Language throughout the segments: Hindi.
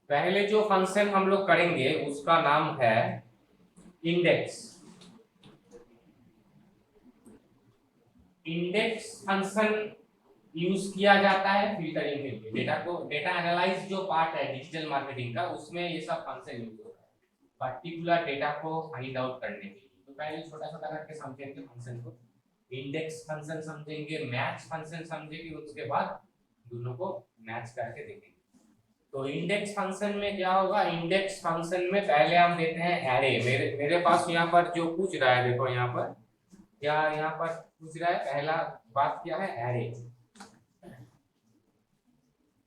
पहले जो फंक्शन हम लोग करेंगे उसका नाम है इंडेक्स। इंडेक्स फंक्शन यूज किया जाता है फिल्टरिंग के लिए। डेटा एनालाइज जो पार्ट है डिजिटल मार्केटिंग का, उसमें ये सब फंक्शन यूज होता है पर्टिकुलर डेटा को फाइंड आउट करने के लिए। तो पहले छोटा छोटा करके समझेंगे फंक्शन को। इंडेक्स फंक्शन समझेंगे, मैच फंक्शन समझेंगे, उसके बाद दोनों को मैच करके देखेंगे। तो इंडेक्स फंक्शन में क्या होगा, इंडेक्स फंक्शन में पहले हम देते हैं एरे। मेरे पास यहाँ पर जो पूछ रहा है, देखो यहाँ पर क्या यहाँ पर पूछ रहा है, पहला बात क्या है, एरे।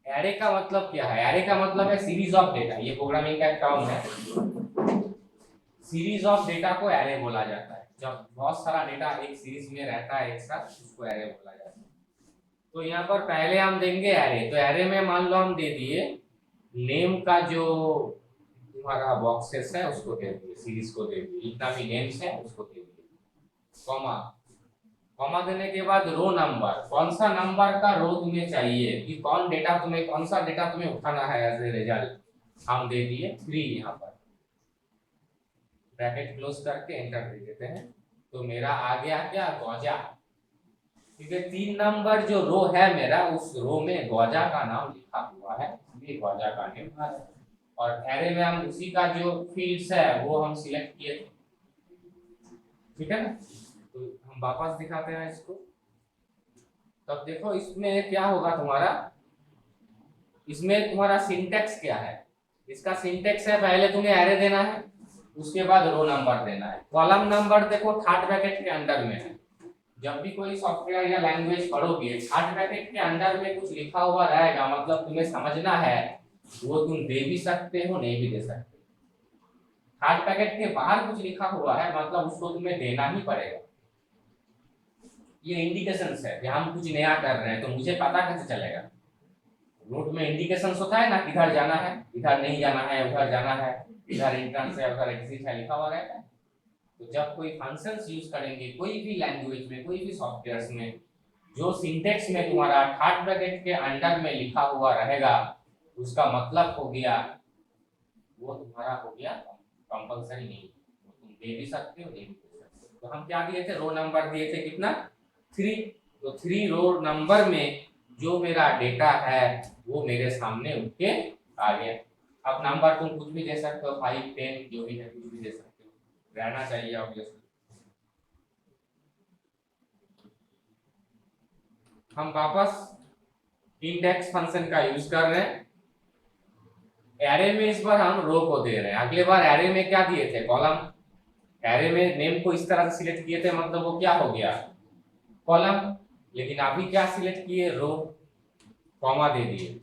एरे का मतलब क्या है, एरे का मतलब है सीरीज ऑफ डेटा। ये प्रोग्रामिंग का टर्म है। सीरीज ऑफ डेटा को एरे बोला जाता है। जब बहुत सारा डेटा एक सीरीज में रहता है एक साथ, उसको एरे बोला जाता है। तो यहाँ पर पहले हम देंगे एरे। तो एरे में मान लो हम दे दिए नेम का जो तुम्हारा बॉक्सेस है उसको दे दिए, सीरीज को दे दिए, जितना भी नेम्स है उसको दे दिए, कॉमा। कॉमा देने के बाद रो नंबर, कौन सा नंबर का रो तुम्हें चाहिए, कि कौन सा डेटा तुम्हें उठाना है एज ए रिजल्ट, हम दे दिए 3। यहाँ पर ब्रैकेट क्लोज करके एंटर दे देते हैं। तो मेरा आ गया क्या, गौजा। ठीक है, 3 नंबर जो रो है मेरा, उस रो में गौजा का नाम लिखा हुआ है, इसलिए गौजा का नेम आ रहा है। और एरे में हम उसी का जो फील्ड्स है वो हम सिलेक्ट किए थे। ठीक है ना, तो हम वापस दिखाते हैं इसको। तब देखो इसमें क्या होगा तुम्हारा, इसमें तुम्हारा सिंटेक्स क्या है। इसका सिंटेक्स है, पहले तुम्हें एरे देना है, उसके बाद रो नंबर देना है। कॉलम नंबर देखो थर्ड ब्रैकेट के अंडर में है। जब भी कोई सॉफ्टवेयर या लैंग्वेज पढ़ोगे, थर्ड ब्रैकेट के अंडर में कुछ लिखा हुआ रहेगा, मतलब तुम्हें समझना है, वो तुम दे भी सकते हो, नहीं भी दे सकते। थर्ड ब्रैकेट के बाहर कुछ लिखा हुआ है, मतलब उसको तुम्हें देना ही पड़ेगा। ये इंडिकेशंस है कि हम कुछ नया कर रहे हैं, तो मुझे पता कैसे चलेगा। रूट में इंडिकेशंस होता है ना, किधर जाना है, इधर नहीं जाना है, उधर जाना है, इधर एंट्रेंस है, उधर एग्जिट है, लिखा हुआ रहता है। तो जब कोई फंक्शंस यूज करेंगे कोई भी लैंग्वेज में, कोई भी सॉफ्टवेयर में, जो सिंटेक्स में तुम्हारा थर्ड ब्रैकेट के अंडर में लिखा हुआ रहेगा, उसका मतलब हो गया, वो तुम्हारा हो गया कंपलसरी नहीं, तुम दे भी सकते हो, नहीं भी दे सकते हो। तो हम क्या दिए थे, रो नंबर दिए थे कितना, 3। तो 3 रो नंबर में जो मेरा डेटा है वो मेरे सामने उठ के आ गया। अब नंबर तुम कुछ भी दे सकते हो, 5, 10 जो भी है, कुछ भी दे सकते हो, रहना चाहिए ऑब्वियसली। हम वापस इंडेक्स फंक्शन का यूज कर रहे हैं। एरे में इस बार हम रो को दे रहे हैं, अगले बार एरे में क्या दिए थे, कॉलम। एरे में नेम को इस तरह से सिलेक्ट किए थे, मतलब वो क्या हो गया, कॉलम। लेकिन अभी क्या सिलेक्ट किए, रो, कॉमा दे दिए।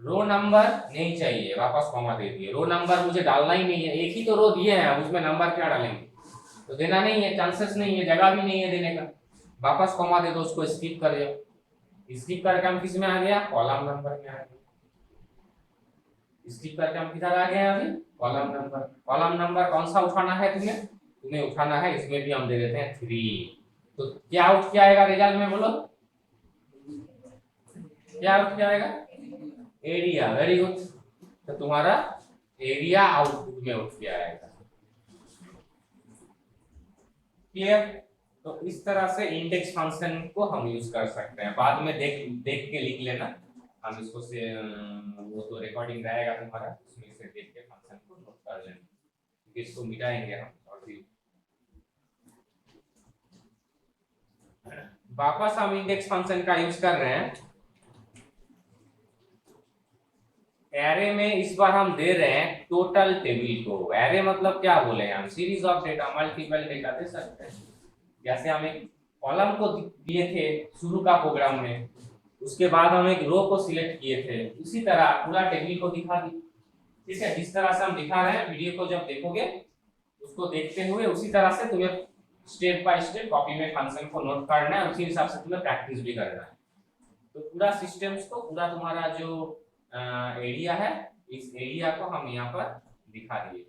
रो नंबर नहीं चाहिए, वापस कॉमा दे दिए। रो नंबर मुझे डालना ही नहीं है, एक ही तो रो दिए हैं, उसमें नंबर क्या डालेंगे, तो देना नहीं है, चांसेस नहीं है, जगह भी नहीं है देने का। वापस कॉमा दे दो, उसको स्किप कर दो। स्किप करके हम किस में आ गया, कॉलम नंबर में आ गया। स्किप करके हम किधर आ गए अभी, कॉलम नंबर। कॉलम नंबर कौन सा उठाना है तुम्हें, तुम्हें उठाना है, इसमें भी हम दे देते हैं 3। तो क्या उठ के आएगा रिजल्ट में, बोलो क्या उठ के आएगा, एरिया। Very good. तो तुम्हारा एरिया आउटपुट में उठ के आएगा। क्लियर। तो इस तरह से इंडेक्स फंक्शन को हम यूज कर सकते हैं। बाद में देख देख के लिख लेना, हम इसको से वो तो रिकॉर्डिंग रहेगा तुम्हारा, उसमें से देख के फंक्शन को नोट कर लेना, क्योंकि इसको मिटाएंगे हम। और भी वापस हम इंडेक्स फंक्शन का यूज कर रहे हैं। एरे में इस बार हम दे रहे हैं टोटल टेबल को। एरे मतलब क्या बोले हम, series of data, multiple data दे सकते हैं। जैसे हम एक कॉलम को दिए थे शुरू का प्रोग्राम में, उसके बाद हम एक रो को सिलेक्ट किए थे, उसी तरह पूरा टेबल को दिखा दी। ठीक है, जिस तरह से हम दिखा रहे हैं, वीडियो को जब देखोगे उसको देखते हुए उसी तरह से तुम्हें स्टेप बाय स्टेप कॉपी में फंक्शन को नोट करना है, उसी हिसाब से तुम्हें प्रैक्टिस भी करना है। तो पूरा सिस्टम्स को, पूरा तुम्हारा जो एरिया है, इस एरिया को हम यहाँ पर दिखा दिए।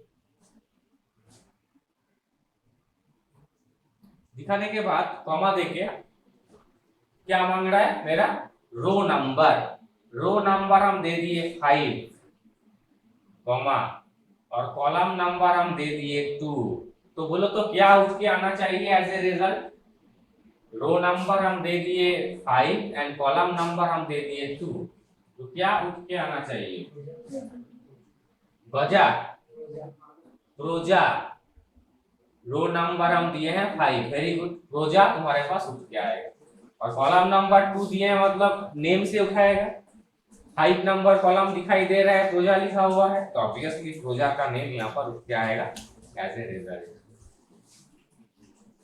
दिखाने के बाद कॉमा देके क्या मांग रहा है मेरा, रो नंबर। रो नंबर हम दे दिए 5। कॉमा और कॉलम नंबर हम दे दिए 2। तो बोलो तो क्या उठ के आना चाहिए as a result? Row number हम दे दिए 5 एंड कॉलम नंबर हम दे दिए 2। तो क्या उठ के आना चाहिए? गजा, रोजा। रो नंबर हम दिए हैं 5, वेरी गुड। रोजा तुम्हारे पास उठ के आएगा। और कॉलम नंबर 2 दिए हैं, मतलब नेम से उठाएगा। 5 नंबर कॉलम दिखाई दे रहा है, रोजा लिखा हुआ है, तो ऑब्वियसली रोजा का नेम यहाँ पर उठ के आएगा एज ए रिजल्ट।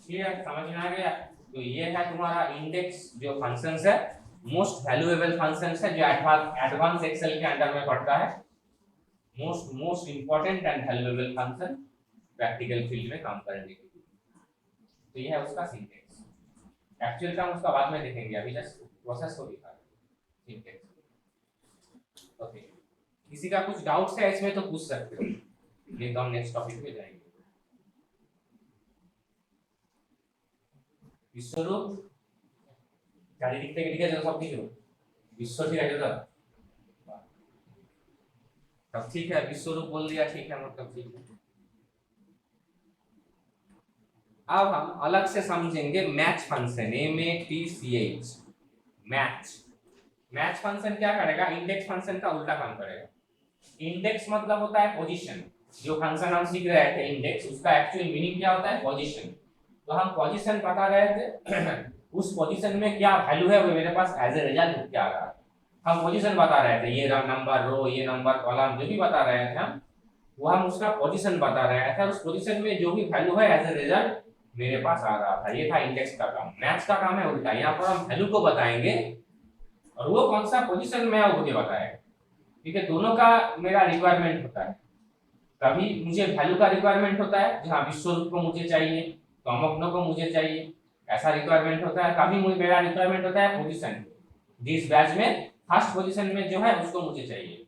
क्लियर, समझ में आ गया? तो ये है तुम्हारा इंडेक्स जो फंक्शंस है, मोस्ट वैल्यूएबल फंक्शंस है, जो एडवांस एक्सेल के अंडर में पड़ता है। Most important and valuable function practical field में काम करने के लिए। तो ये है उसका सिंटेक्स। एक्चुअल काम उसका बाद में देखेंगे, अभी जस्ट प्रोसेस को दिखा रहे हैं सिंटेक्स। ओके, किसी का कुछ डाउट्स है इसमें तो पूछ सकते हो, नहीं तो हम नेक्स्ट टॉपिक पे जाएंगे। विश्वरूप गाड़ी दिखते के लिखे जो सब ठीक है, विश्व ठीक है जो तब ठीक है, विश्वरूप बोल दिया ठीक है, मतलब ठीक है। अब हम अलग से समझेंगे match function, MATCH, match. Match function क्या करेगा? इंडेक्स फंक्शन का उल्टा काम करेगा। इंडेक्स मतलब होता है पोजीशन। जो फंक्शन हम सीख रहे थे इंडेक्स, उसका एक्चुअल मीनिंग क्या होता है? पोजीशन। तो हम पोजीशन बता रहे थे उस पोजीशन में क्या वैल्यू है वो मेरे पास एज ए रिजल्ट क्या आ रहा है। हम पोजीशन बता रहे थे, ये नंबर रो, ये नंबर कॉलम, जो भी बता रहे थे हम, वो हम उसका पोजीशन बता रहे थे। उस पोजीशन में जो भी वैल्यू है एज ए रिजल्ट मेरे पास आ रहा था। ये था इंडेक्स का काम। मैच का काम है उल्टा, यहाँ पर हम वैल्यू को बताएंगे और वो कौन सा पोजीशन में है वो मुझे बताएगा। ठीक है, दोनों का मेरा रिक्वायरमेंट होता है। कभी मुझे वैल्यू का रिक्वायरमेंट होता है, जहाँ विश्वरूप को मुझे चाहिए, कॉमोग्नो को मुझे चाहिए, ऐसा रिक्वायरमेंट होता है। कभी मुझे मेरा रिक्वायरमेंट होता है पोजीशन, जिस बैच में फर्स्ट पोजीशन में जो है उसको मुझे चाहिए,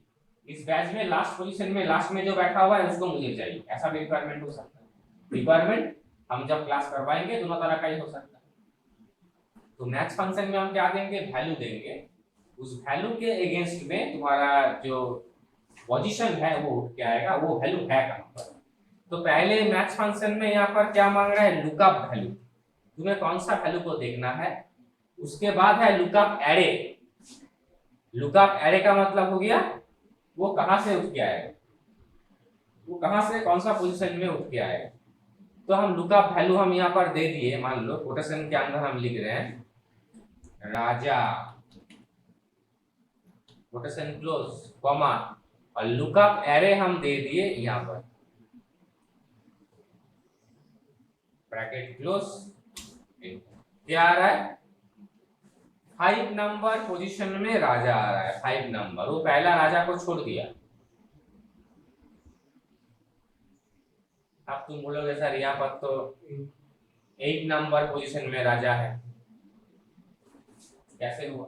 इस बैच में लास्ट पोजीशन में लास्ट में जो बैठा हुआ है उसको मुझे चाहिए। ऐसा भी रिक्वायरमेंट हो सकता है। रिक्वायरमेंट हम जब क्लास करवाएंगे दोनों तरह का ही हो सकता है। तो मैच फंक्शन में हम क्या देंगे? वैल्यू देंगे। उस वैल्यू के अगेंस्ट में तुम्हारा जो पोजीशन है वो क्या आएगा, वो वैल्यू है कहां पर। तो पहले मैच फंक्शन में यहाँ पर क्या मांग रहा है? Lookup value. तुम्हें कौन सा वैल्यू को देखना है। उसके बाद है लुकअप एरे। लुकअप एरे का मतलब हो गया वो कहां से उठ के आएगा, वो कहां से कौन सा पोजीशन में उठ के आएगा। तो हम लुकअप वैल्यू हम यहाँ पर दे दिए, मान लो कोटेशन के अंदर हम लिख रहे हैं राजा, कोटेशन क्लोज, कॉमा, और लुकअप एरे हम दे दिए यहाँ पर, ब्रैकेट क्लोज। क्या आ रहा है? 5 नंबर पोजीशन में राजा आ रहा है। 5 नंबर, वो पहला राजा को छोड़ दिया। अब तुम बोलोगे सर यहाँ पर तो 8 नंबर पोजीशन में राजा है, कैसे हुआ?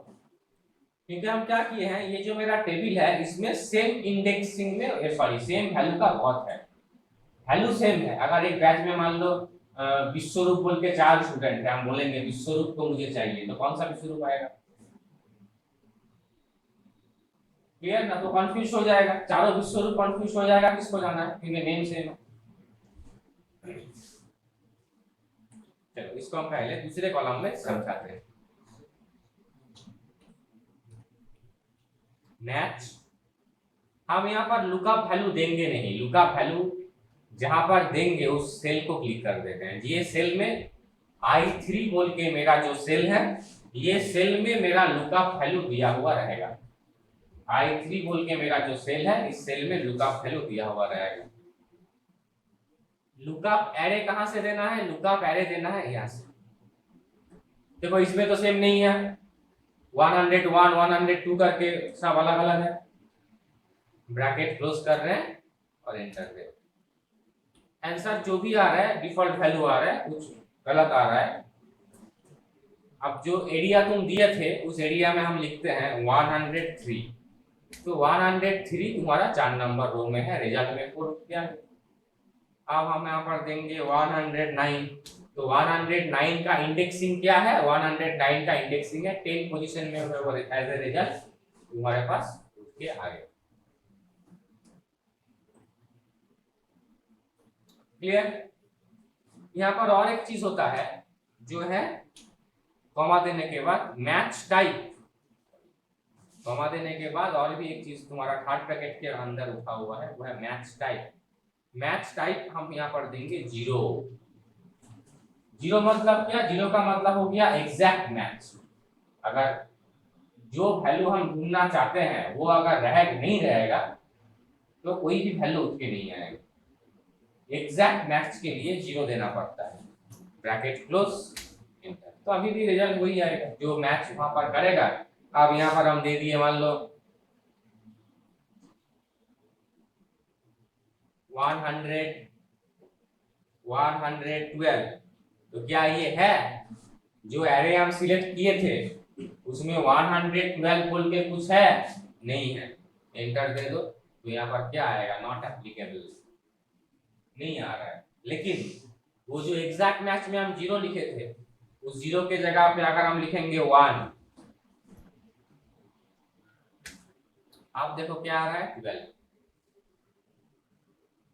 क्योंकि हम क्या किए हैं, ये जो मेरा टेबल है इसमें सेम इंडेक्सिंग में सॉरी सेम वैल्यू का बहुत है, वैल्यू सेम है। अगर एक बैच में मान लो विश्वरूप बोल के 4 स्टूडेंट है, हम बोलेंगे विश्वरूप को मुझे चाहिए, तो कौन सा विश्वरूप आएगा? क्लियर ना? तो कंफ्यूज हो जाएगा, चारों विश्वरूप कंफ्यूज हो जाएगा किसको जाना है, क्योंकि नेम सेम है। चलो इसको हम पहले दूसरे कॉलम में समझाते हैं। मैच, हम यहाँ पर लुकअप वैल्यू देंगे नहीं। लुकअप वैल्यू जहां पर देंगे उस सेल को क्लिक कर देते हैं। ये सेल में I3 बोल के मेरा जो सेल है, ये सेल में मेरा लुकअप वैल्यू दिया हुआ रहेगा। I3 बोल के मेरा जो सेल है, इस सेल में लुकअप वैल्यू दिया हुआ रहेगा। लुकअप एरे कहां से देना है? लुकअप एरे देना है यहाँ से। देखो इसमें तो सेम नहीं है, 101 102 करके सब अलग अलग है। ब्रैकेट क्लोज कर रहे हैं और एंटर दे। आंसर जो भी आ रहा है डिफॉल्ट वैल्यू आ रहा है, कुछ गलत आ रहा है। अब जो एरिया तुम दिए थे उस एरिया में हम लिखते हैं 103। तो 103 तुम्हारा 4 नंबर रो में है, रिजल्ट में कोड क्या है। अब हम यहाँ पर देंगे 109। तो 109 का इंडेक्सिंग क्या है? 109 का इंडेक्सिंग है 10 पोजीशन में एज ए रिजल्ट तुम्हारे पास उठ के आ गया। क्लियर। यहाँ पर और एक चीज होता है जो है कॉमा देने के बाद मैच टाइप, कॉमा देने के बाद और भी एक चीज तुम्हारा थर्ड ब्रैकेट के अंदर उठा हुआ है, वो है मैच टाइप। मैच टाइप हम यहाँ पर देंगे जीरो। जीरो मतलब क्या? जीरो का मतलब हो गया एग्जैक्ट मैच। अगर जो वैल्यू हम ढूंढना चाहते हैं वो अगर नहीं रहेगा तो कोई भी वैल्यू उठ के नहीं आएगा। एग्जैक्ट मैच के लिए जीरो देना पड़ता है, ब्रैकेट क्लोज, तो अभी भी रिजल्ट वही आएगा जो मैच वहां पर करेगा। अब यहाँ पर हम दे दिए मान लो 112, तो क्या ये है? जो एरे हम सिलेक्ट किए थे उसमें 112 बोल के कुछ है? नहीं है। एंटर दे दो तो यहाँ पर क्या आएगा? नॉट एप्लीकेबल, नहीं आ रहा है। लेकिन वो जो एग्जैक्ट मैच में हम जीरो लिखे थे उस जीरो के जगह पे अगर हम लिखेंगे 1, आप देखो क्या आ रहा है? 12।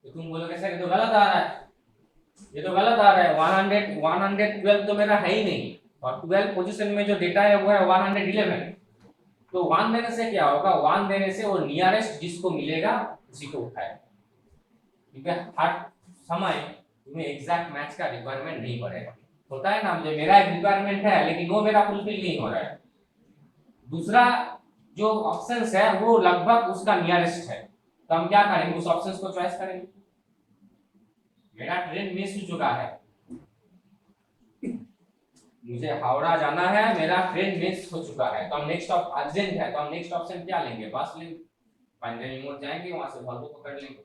तो तुम बोलोगे सर ये तो गलत आ रहा है, ये तो गलत आ रहा है, 112 तो मेरा है ही नहीं, और 12 पोजीशन में जो डेटा है वो है 111। तो 1 देने से क्या होगा? 1 देने से वो नियरेस्ट जिसको मिलेगा उसी को उठाए। ठीक है, हर समय तुम्हें एग्जैक्ट मैच का रिक्वायरमेंट नहीं पड़ेगा। होता है ना, मुझे मेरा एक रिक्वायरमेंट है लेकिन वो मेरा फुलफिल नहीं हो रहा है, दूसरा जो ऑप्शंस है वो लगभग उसका नियरेस्ट है, तो हम क्या करेंगे? उस ऑप्शंस को चॉइस करेंगे। मेरा ट्रेन मिस हो चुका है, मुझे हावड़ा जाना है, मेरा ट्रेन मिस हो चुका है, तो हम नेक्स्ट अर्जेंट है तो हम नेक्स्ट ऑप्शन क्या लेंगे? बस लेंगे, फाइनली मोड जाएंगे, वहां से वॉल्वो पकड़ लेंगे।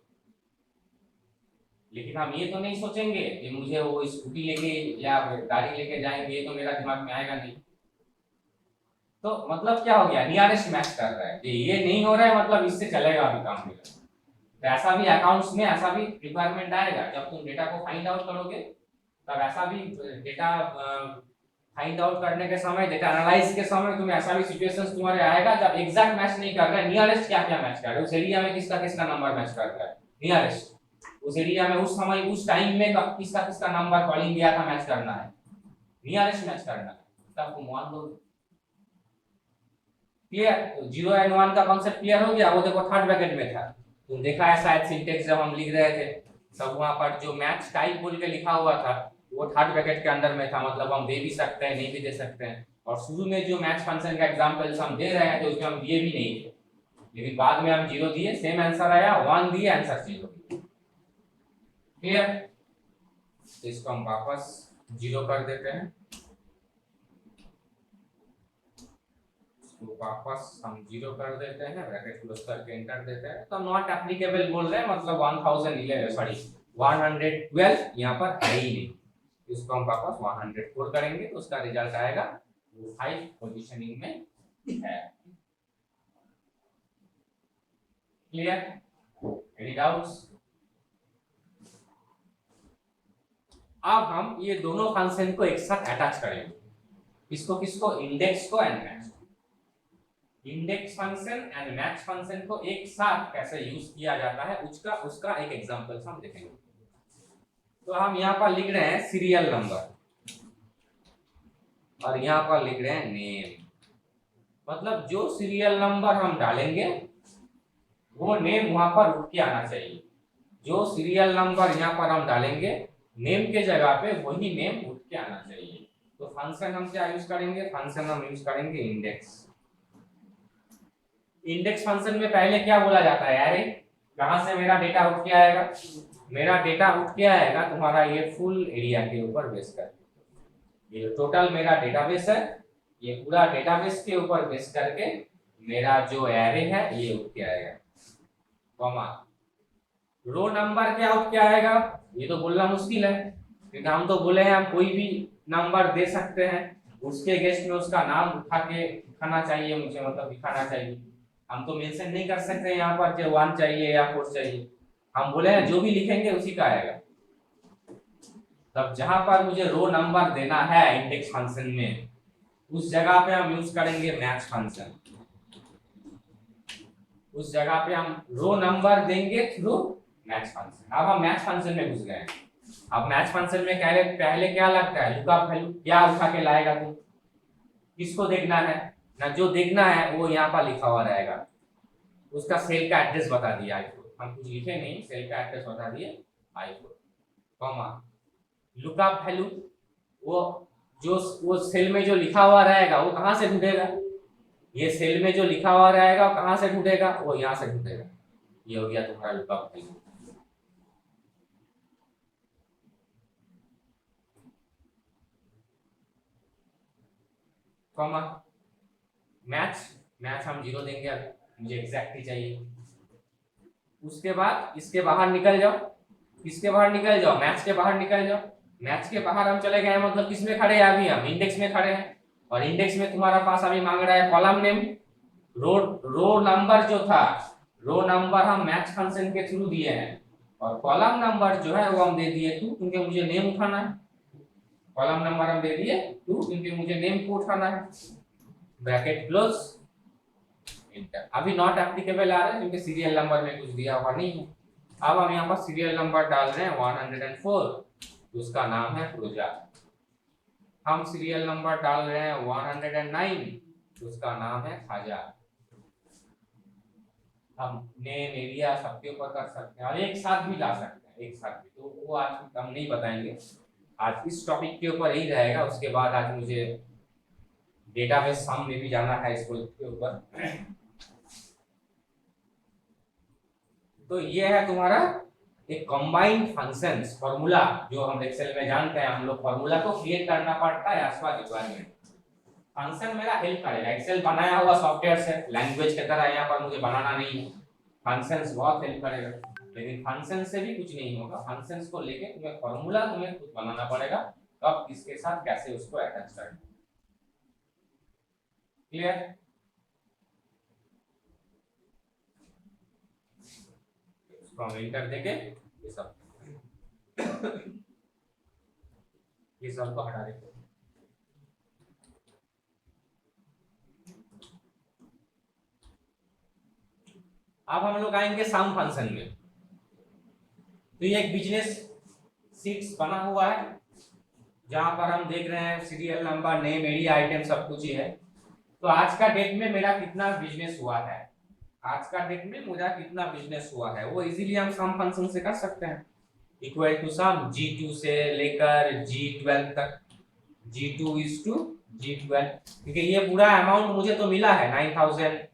लेकिन हम ये तो नहीं सोचेंगे कि मुझे वो स्कूटी लेके या गाड़ी लेके जाएंगे, ये तो मेरा दिमाग में आएगा नहीं। तो मतलब क्या हो गया? नियरेस्ट मैच कर रहा है, ये नहीं हो रहा है मतलब इससे चलेगा अभी काम मेरा। तो ऐसा भी अकाउंट्स में ऐसा भी रिक्वायरमेंट आएगा, जब तुम डेटा को फाइंड आउट करोगे तब ऐसा भी डेटा फाइंड आउट करने के समय, डेटा एनालाइज के समय तुम्हें ऐसा भी सिचुएशंस तुम्हारे आएगा जब एग्जैक्ट मैच नहीं कर रहा है, नियरेस्ट क्या क्या मैच कर रहा है, उस एरिया में किसका किसका नंबर मैच कर रहा है, नियरेस्ट उस एरिया में उस समय उस टाइम में किसका किसका नंबर कॉलिंग गया था मैच करना है, नियरेस्ट मैच करना है, तब तुम मान लो। क्लियर? तो 0 एंड 1 का कांसेप्ट क्लियर हो गया। वो देखो थर्ड ब्रैकेट में था, तुम देखा है शायद सिंटेक्स जब हम लिख रहे थे सब वहां पर जो मैच टाइप बोल के लिखा हुआ था वो थर्ड ब्रैकेट के अंदर में था, मतलब हम दे भी सकते हैं नहीं भी दे सकते हैं। और शुरू में जो मैच फंक्शन का एग्जांपल्स हम दे रहे हैं तो उसमें हम दिए भी नहीं थे, लेकिन बाद में हम 0 दिए, सेम आंसर आया, 1 दिए, आंसर 0। क्लियर? तो इसको हम वापस 0 कर देते हैं, तो वापस हम 0 कर देते हैं, ब्रैकेट क्लोज करके एंटर देते हैं। तो नॉट एप्लीकेबल बोल रहे हैं, मतलब 1011 सॉरी 112 यहाँ पर है ही नहीं, इसको हम वापस 104 करेंगे तो उसका रिजल्ट आएगा वो 5 पोजीशनिंग में है। क्लियर? Any doubts? अब हम ये दोनों फंक्शन को एक साथ अटैच करेंगे, किसको किसको? इंडेक्स को and match. Index function and match function को एक साथ कैसे यूज किया जाता है उसका एक एग्जांपल हम देखेंगे। तो हम यहाँ पर लिख रहे हैं सीरियल नंबर और यहाँ पर लिख रहे हैं नेम, मतलब जो सीरियल नंबर हम डालेंगे वो नेम वहां पर उठ के आना चाहिए। जो सीरियल नंबर यहाँ पर हम डालेंगे नेम के जगह पे वही नेम उठ के आना चाहिए। तो फंक्शन हम क्या यूज करेंगे? फंक्शन हम यूज करेंगे इंडेक्स। इंडेक्स फंक्शन में पहले क्या बोला जाता है? अरे कहां से मेरा डेटा उठ के आएगा? मेरा डेटा उठ के आएगा तुम्हारा ये फुल एरिया के ऊपर बेस करके, ये टोटल मेरा डेटाबेस है, ये पूरा डेटाबेस के ऊपर बेस करके मेरा जो एरे है ये उठ के आएगा। कॉमा रो नंबर क्या उठ के आएगा? ये तो बोलना मुश्किल है क्योंकि हम तो बोले हैं हम कोई भी नंबर दे सकते हैं, उसके अगेंस्ट में उसका नाम उठा के दिखाना चाहिए मुझे, मतलब दिखाना चाहिए। हम तो मेंशन नहीं कर सकते यहाँ पर कि 1 चाहिए या 4 चाहिए, हम बोले हैं जो भी लिखेंगे उसी का आएगा। तब जहां पर मुझे रो नंबर देना है इंडेक्स फंक्शन में उस जगह पे हम यूज करेंगे मैच फंक्शन, उस जगह पे हम रो नंबर देंगे थ्रू मैच फंक्शन। अब हम मैच फंक्शन में घुस गए हैं। अब मैच फंक्शन में पहले पहले क्या लगता है, लुकअप वैल्यू। क्या उठा के लाएगा तू, किसको देखना है ना, जो देखना है वो यहाँ पर लिखा हुआ रहेगा। उसका सेल का एड्रेस बता दिया i4, हम कुछ लिखे नहीं, सेल का एड्रेस बता दिए i4, कॉमा लुकअप वैल्यू। वो सेल में जो लिखा हुआ रहेगा वो कहाँ से ढूंढेगा, ये सेल में जो लिखा हुआ रहेगा वो कहाँ से ढूंढेगा, वो यहाँ से ढूंढेगा। ये हो गया तुम्हारा lookup value. Comma match, match हम 0 देंगे, अभी मुझे एग्जैक्ट ही चाहिए। उसके बाद इसके बाहर निकल जाओ, किसके बाहर निकल जाओ, मैच के बाहर निकल जाओ। मैच के बाहर हम चले गए, मतलब किस में खड़े हैं अभी, हम इंडेक्स में खड़े हैं। और इंडेक्स में तुम्हारा पास अभी मांग रहा है कॉलम नेम, रो नंबर जो था, रो नंबर हम मैच फंक्शन के थ्रू दिए हैं, और कॉलम नंबर जो है वो हम दे दिए 2, क्योंकि मुझे नेम उठाना है। कॉलम नंबर हम दे दिए 2 क्योंकि मुझे नेम को उठाना है। Bracket close, inter. अभी नॉट एप्लीकेबल आ रहा है क्योंकि सीरियल नंबर में कुछ दिया हुआ नहीं है। अब हम यहाँ पर सीरियल नंबर डाल रहे हैं 104, उसका नाम है प्रोजेक्ट। हम सीरियल नंबर डाल रहे हैं 109, उसका नाम है खाजा। हम नेम एरिया सबके ऊपर कर सकते हैं और एक साथ भी ला सकते हैं, एक साथ भी, तो वो आज हम नहीं बताएंगे। आज इस टॉपिक के ऊपर ही रहेगा। उसके बाद आज मुझे डेटाबेस सम में भी जाना है इसको के ऊपर। तो ये है तुम्हारा एक कंबाइंड फंक्शंस फॉर्मूला, जो हम एक्सेल में जानते हैं। हम लोग फॉर्मूला को क्रिएट करना पड़ता है एज पर रिक्वायरमेंट। फंक्शन मेरा हेल्प करेगा, एक्सेल बनाया हुआ सॉफ्टवेयर से, लैंग्वेज की तरह यहाँ पर मुझे बनाना नहीं है। फंक्शंस बहुत हेल्प करेगा, लेकिन फंक्शन से भी कुछ नहीं होगा। फंक्शंस को लेके तुम्हें फॉर्मूला तुम्हें खुद बनाना पड़ेगा, कब किसके साथ कैसे उसको अटैच करना। क्लियर? इसको हम एंटर देके ये सब को हटा देते। अब हम लोग आएंगे सम फंक्शन में। तो ये एक बिजनेस शीट्स बना हुआ है जहां पर हम देख रहे हैं serial number, name, area, item सब कुछ ही है। तो आज का डेट में मेरा कितना बिजनेस हुआ है, आज का डेट में मेरा कितना बिजनेस हुआ है, वो इजीली हम सम फंक्शन से कर सकते हैं। इक्वल टू सम G2 से लेकर G12 तक, G2 इज टू G12, क्योंकि ये पूरा अमाउंट मुझे तो मिला है 9,000,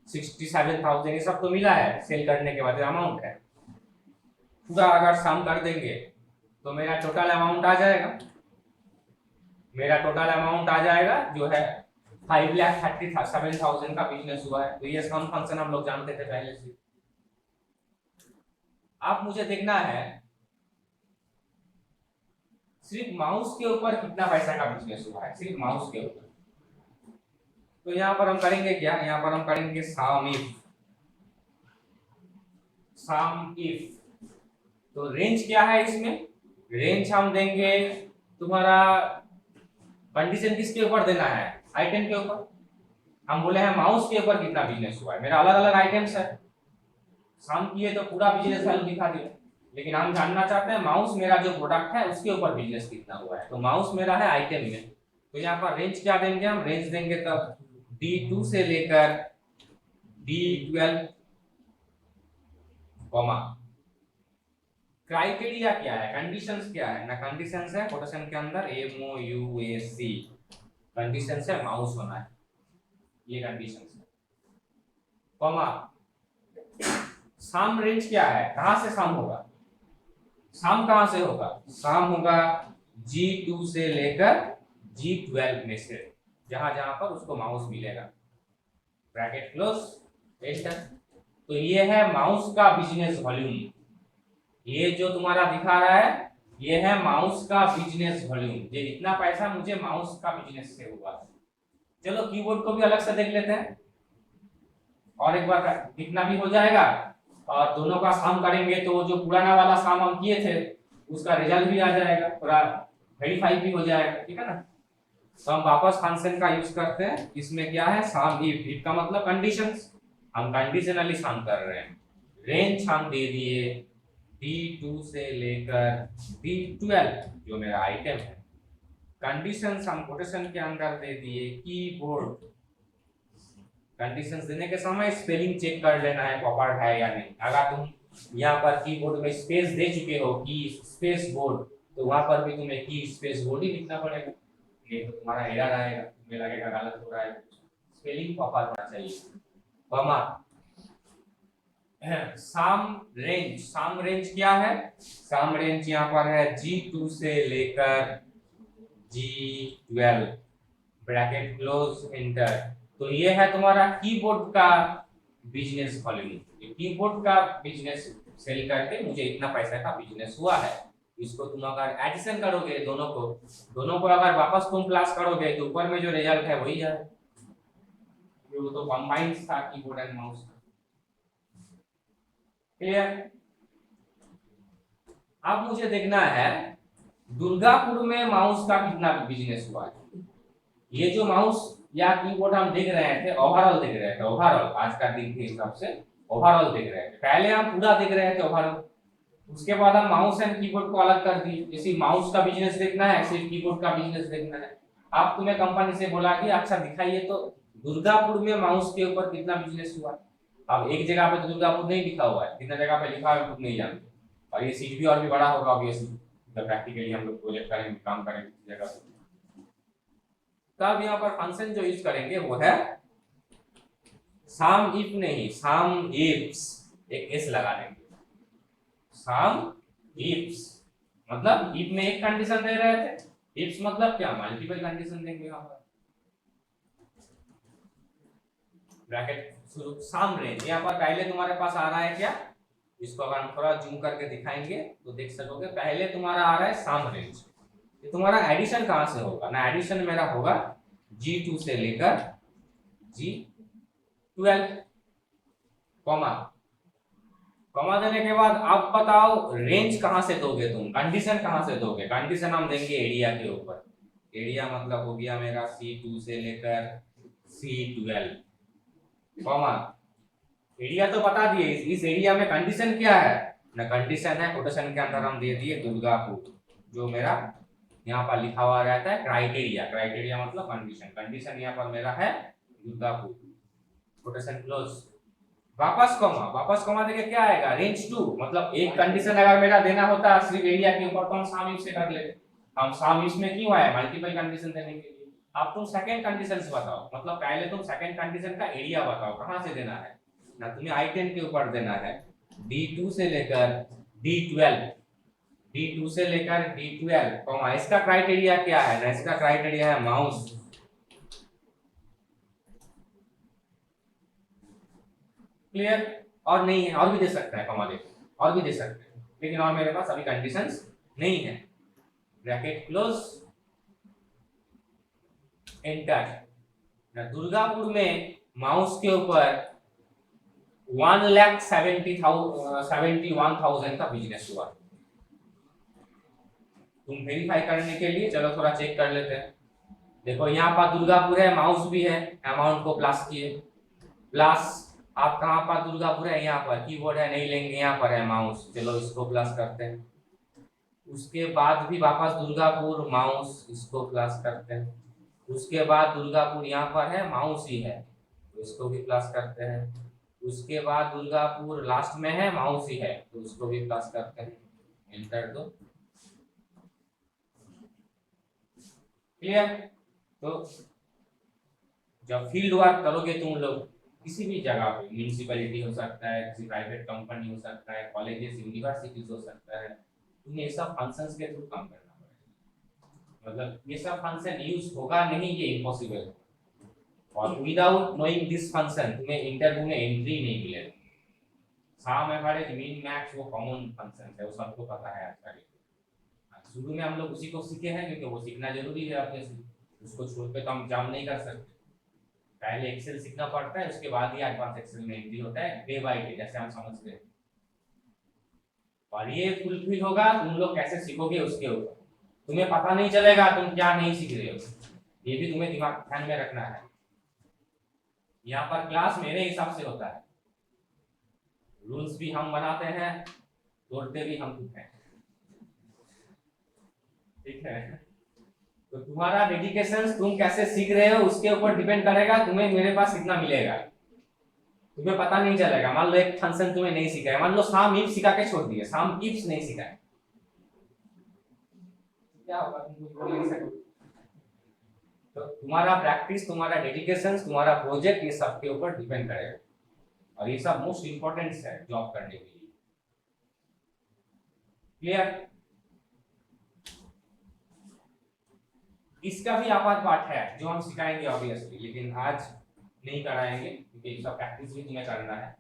67,000, ये सब तो मिला है सेल करने के बाद अमाउंट है पूरा। अगर सम कर देंगे तो मेरा टोटल अमाउंट आ जाएगा, मेरा टोटल अमाउंट आ जाएगा जो है 5,37,000 का बिजनेस हुआ है। तो ये सम फंक्शन हम लोग जानते थे पहले से। अब मुझे देखना है सिर्फ माउस के ऊपर कितना पैसा का बिजनेस हुआ है, सिर्फ माउस के ऊपर। तो यहाँ पर हम करेंगे क्या, यहाँ पर हम करेंगे सम इफ। तो रेंज क्या है इसमें, रेंज हम देंगे तुम्हारा, कंडीशन किसके ऊपर देना है, आइटम के ऊपर। हम बोले हैं माउस के ऊपर कितना बिजनेस हुआ है, मेरा अलग अलग आइटम्स है, सम किए तो पूरा बिजनेस वैल्यू दिखा दिया, लेकिन हम जानना चाहते हैं माउस मेरा जो प्रोडक्ट है उसके ऊपर बिजनेस कितना हुआ है। तो माउस मेरा है आइटम में, तो यहाँ पर रेंज क्या देंगे, हम रेंज देंगे तब D2 से लेकर D12, कॉमा क्राइटेरिया क्या है, कंडीशंस क्या है ना, कंडीशंस है कोटेशन के अंदर MOUSE, कंडीशंस है माउस होना है, ये कंडीशंस है, कॉमा सम रेंज क्या है, कहां से सम होगा, सम कहां से होगा, सम होगा G2 से लेकर G12 में से, जहां जहां पर उसको माउस मिलेगा। Bracket close, enter. तो ये है माउस का बिजनेस वॉल्यूम, ये जो तुम्हारा दिखा रहा है ये है माउस का बिजनेस वॉल्यूम, ये इतना पैसा मुझे माउस का बिजनेस से हुआ। चलो कीबोर्ड को भी अलग से देख लेते हैं, और एक बार कितना भी हो जाएगा, और दोनों का सम करेंगे तो जो पुराना वाला सम हम किए थे उसका रिजल्ट भी आ जाएगा, पूरा वेरीफाई भी हो जाएगा, ठीक है ना। तो हम वापस फंक्शन का यूज करते हैं, इसमें क्या है सम इफ का मतलब कंडीशंस, हम कंडीशनली सम कर रहे हैं। रेंज हम दे दिए D2 से लेकर D12 जो मेरा आइटम है, कंडीशंस हम कोटेशन के अंदर दे दिए। कीबोर्ड, कंडीशंस देने के समय स्पेलिंग चेक कर लेना है प्रॉपर है या नहीं। अगर तुम यहाँ पर कीबोर्ड में स्पेस दे चुके हो, की स्पेस बोर्ड, तो वहां पर भी तुम्हें की स्पेस बोर्ड ही लिखना पड़ेगा, ये तो तुम्हारा एरर आएगा, तुम्हें लगेगा गलत हो रहा है। स्पेलिंग प्रॉपर होना चाहिए। कॉमा, साम रेंज क्या है? साम रेंज यहाँ पर है G2 से लेकर G12, ब्रैकेट क्लोज, एंटर। तो ये है तुम्हारा कीबोर्ड का बिजनेस वॉल्यूम। कीबोर्ड का बिजनेस सेल करके मुझे इतना पैसा का बिजनेस हुआ है। इसको तुम अगर एडिशन करोगे दोनों को अगर वापस तुम प्लस करोगे तो ऊपर में जो रिजल्ट है वही है। वो तो कंबाइंड था कीबोर्ड एंड माउस। क्लियर? अब मुझे देखना है दुर्गापुर में माउस का कितना बिजनेस हुआ है। ये जो माउस या कीबोर्ड हम देख रहे थे, ओवरऑल देख रहे थे, ओवरऑल आज का दिन के हिसाब से ओवरऑल देख रहे थे। पहले हम पूरा देख रहे थे ओवरऑल, उसके बाद हम माउस एंड कीबोर्ड को अलग कर दिए। जैसे माउस का बिजनेस देखना है, सिर्फ कीबोर्ड का बिजनेस देखना है। अब तुम्हें कंपनी से बोला कि अच्छा दिखाइए तो दुर्गापुर में माउस के ऊपर कितना बिजनेस हुआ। अब एक जगह पे तो दुर्गापुर नहीं लिखा हुआ है, कितना जगह पे लिखा है खुद नहीं जानते। और ये सीट भी और भी बड़ा होगा ऑब्वियसली, जब प्रैक्टिकली हम लोग प्रोजेक्ट करेंगे, काम करेंगे किसी जगह पे। तब यहाँ पर फंक्शन जो यूज करेंगे वो है साम इफ, नहीं साम इफ्स, एक एस लगा देंगे। साम इफ्स मतलब इफ में एक कंडीशन दे रहे थे, इफ्स मतलब क्या, मल्टीपल कंडीशन देंगे यहाँ पर। ब्रैकेट शुरू, साम रेंज यहाँ पर पहले तुम्हारे पास आ रहा है क्या, इसको अगर हम थोड़ा जूम करके दिखाएंगे तो देख सकोगे। पहले तुम्हारा आ रहा है साम रेंज। ये तुम्हारा एडिशन कहां से होगा ना, एडिशन मेरा होगा G2 से लेकर G12, कॉमा, कॉमा देने के बाद अब बताओ रेंज कहां से दोगे तुम, कंडीशन कहां से दोगे। कंडीशन हम देंगे एरिया के ऊपर। एरिया मतलब हो गया मेरा C2 से लेकर C12, कॉमा, एरिया तो बता दिए। इस एरिया में कंडीशन क्या है ना, कंडीशन है कोटेशन के अंदर हम दे दिए दुर्गापुर, जो मेरा यहाँ पर लिखा हुआ रहता है क्राइटेरिया। क्राइटेरिया मतलब कंडीशन, कंडीशन यहाँ पर मेरा है दुर्गापुर, कोटेशन क्लोज। वापस कॉमा देके क्या आएगा, रेंज 2, मतलब एक कंडीशन अगर मेरा देना होता सिर्फ एरिया के ऊपर तो हम साम इफ से कर लेते। हम साम इफ में क्यों आए, मल्टीपल कंडीशन देने के लिए। अब तुम सेकंड कंडीशन बताओ, मतलब पहले तुम सेकंड कंडीशन का एरिया बताओ कहां से देना है ना, तुम्हें I10 के ऊपर देना है। D2 से लेकर D12, D2 से लेकर D12, कॉमा, इसका क्राइटेरिया क्या है ना, इसका क्राइटेरिया है माउस। क्लियर? और नहीं है, और भी दे सकता है कॉमा देके, और भी दे सकते हैं, लेकिन और मेरे पास अभी कंडीशंस नहीं है। Bracket close, enter. ना दुर्गापुर में माउस के ऊपर 1,71,000 का बिजनेस हुआ। तुम वेरीफाई करने के लिए चलो थोड़ा चेक कर लेते हैं। देखो यहाँ पर दुर्गापुर है, माउस भी है, अमाउंट को प्लस किए, प्लस आप कहाँ पर दुर्गापुर है, यहाँ पर कीबोर्ड है नहीं लेंगे, यहाँ पर है माउस, चलो इसको प्लस करते हैं। उसके बाद भी वापस दुर्गापुर माउस, इसको प्लस करते हैं। उसके बाद दुर्गापुर यहाँ पर है, माउस ही है, तो इसको भी प्लस करते हैं। उसके बाद दुर्गापुर लास्ट में है, माउस ही है, तो उसको भी प्लस करते हैं। एंटर दो। क्लियर? तो जब फील्ड वर्क करोगे तुम लोग किसी भी जगह पे, म्यूनिसिपैलिटी हो सकता है, किसी प्राइवेट कंपनी हो सकता है, कॉलेजेस यूनिवर्सिटीज हो सकता है, तुम्हें ये सब फंक्शंस के थ्रू काम करना पड़ेगा। मतलब ये सब फंक्शन यूज होगा नहीं, ये इम्पॉसिबल है। और विदाउट नोइंग दिस फंक्शन तुम्हें इंटरव्यू में एंट्री नहीं मिलेगा। साम एवरेज मीन मैक्स वो कॉमन फंक्शन है, वो सबको पता है आजकल। शुरू में हम लोग उसी को सीखे हैं क्योंकि वो सीखना जरूरी है अपने से, उसको छोड़ के तो हम जॉब नहीं कर सकते। पहले एक्सेल सीखना पड़ता है, उसके बाद ही एडवांस एक्सेल में एंट्री होता है, डे बाय डे, जैसे हम समझते हैं। और ये फुलफिल होगा तुम लोग कैसे सीखोगे उसके ऊपर, तुम्हें पता नहीं चलेगा तुम क्या नहीं सीख रहे हो, ये भी तुम्हें दिमाग ध्यान में रखना है। यहाँ पर क्लास मेरे हिसाब से होता है, रूल्स भी हम बनाते हैं, तोड़ते भी हम खुद हैं, ठीक है। तो तुम्हारा डेडिकेशन, तुम कैसे सीख रहे हो उसके ऊपर डिपेंड करेगा तुम्हें मेरे पास कितना मिलेगा। तुम्हें पता नहीं चलेगा, मान लो एक फंक्शन तुम्हें नहीं सीखा है, मान लो साम इफ सिखा के छोड़ दिए, साम इफ नहीं सीखा है, क्या होगा, तुम कुछ बोल नहीं सकते। तो तुम्हारा प्रैक्टिस, तुम्हारा डेडिकेशन, तुम्हारा प्रोजेक्ट, ये सब के ऊपर डिपेंड करेगा, और ये सब मोस्ट इंपॉर्टेंट है जॉब करने के लिए। क्लियर? इसका भी आपात पाठ है जो हम सिखाएंगे ऑब्वियसली, लेकिन आज नहीं कराएंगे क्योंकि इसका प्रैक्टिस भी तुम्हें करना है।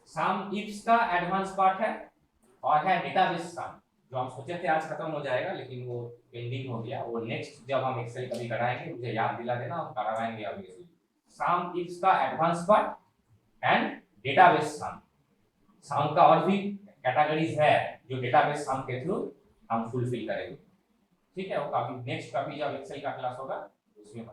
सम इफ्स का एडवांस पार्ट है, और है डेटाबेस सम, जो हम सोचे थे आज खत्म हो जाएगा लेकिन वो पेंडिंग हो गया, वो नेक्स्ट जब हम एक्सेल कभी कराएंगे मुझे याद दिला देना, और करवाएंगे ऑब्वियसली। सम इफ्स का एडवांस पार्ट एंड डेटाबेस सम। सम का और भी कैटेगरीज है जो डेटाबेस सम के थ्रू हम फुलफिल करेंगे, ठीक है। वो काफी नेक्स्ट कभी जब एक्सेल का क्लास होगा उसमें